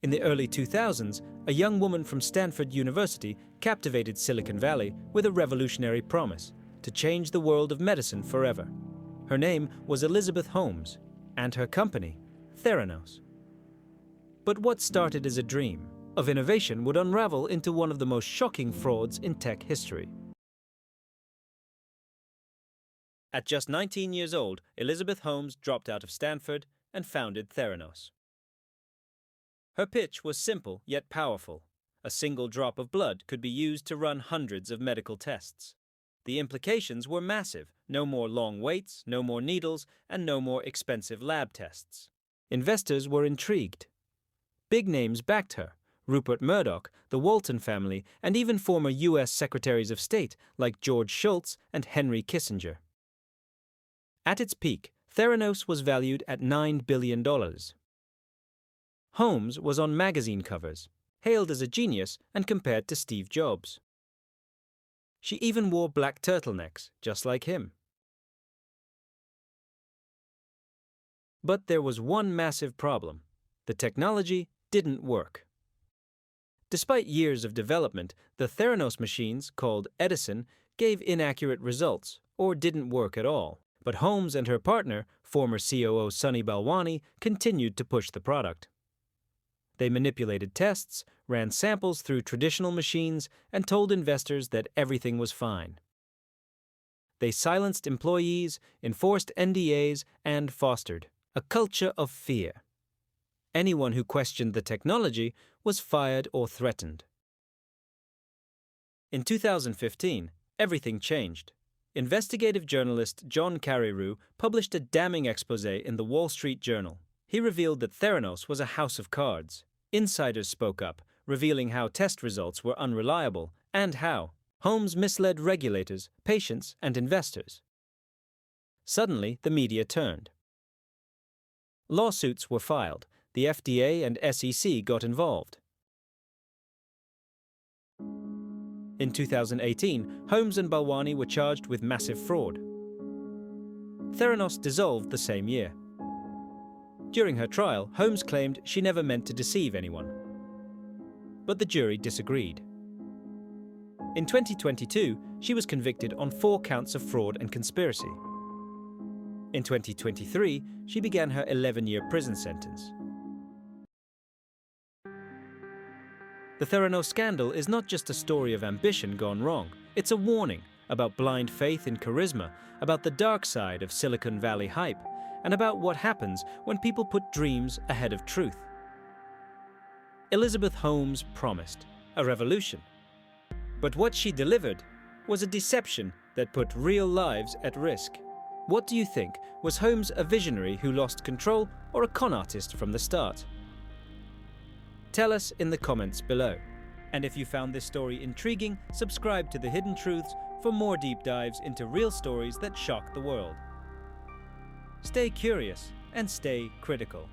In the early 2000s, a young woman from Stanford University captivated Silicon Valley with a revolutionary promise to change the world of medicine forever. Her name was Elizabeth Holmes, and her company, Theranos. But what started as a dream of innovation would unravel into one of the most shocking frauds in tech history. At just 19 years old, Elizabeth Holmes dropped out of Stanford and founded Theranos. Her pitch was simple yet powerful. A single drop of blood could be used to run hundreds of medical tests. The implications were massive: no more long waits, no more needles, and no more expensive lab tests. Investors were intrigued. Big names backed her: Rupert Murdoch, the Walton family, and even former US Secretaries of State like George Shultz and Henry Kissinger. At its peak, Theranos was valued at $9 billion. Holmes was on magazine covers, hailed as a genius and compared to Steve Jobs. She even wore black turtlenecks, just like him. But there was one massive problem: the technology didn't work. Despite years of development, the Theranos machines, called Edison, gave inaccurate results or didn't work at all. But Holmes and her partner, former COO Sunny Balwani, continued to push the product. They manipulated tests, ran samples through traditional machines, and told investors that everything was fine. They silenced employees, enforced NDAs, and fostered a culture of fear. Anyone who questioned the technology was fired or threatened. In 2015, everything changed. Investigative journalist John Carreyrou published a damning exposé in the Wall Street Journal. He revealed that Theranos was a house of cards. Insiders spoke up, revealing how test results were unreliable and how Holmes misled regulators, patients, and investors. Suddenly, the media turned. Lawsuits were filed. The FDA and SEC got involved. In 2018, Holmes and Balwani were charged with massive fraud. Theranos dissolved the same year. During her trial, Holmes claimed she never meant to deceive anyone. But the jury disagreed. In 2022, she was convicted on 4 counts of fraud and conspiracy. In 2023, she began her 11-year prison sentence. The Theranos scandal is not just a story of ambition gone wrong. It's a warning about blind faith in charisma, about the dark side of Silicon Valley hype, and about what happens when people put dreams ahead of truth. Elizabeth Holmes promised a revolution. But what she delivered was a deception that put real lives at risk. What do you think? Was Holmes a visionary who lost control, or a con artist from the start? Tell us in the comments below. And if you found this story intriguing, subscribe to The Hidden Truths for more deep dives into real stories that shock the world. Stay curious and stay critical.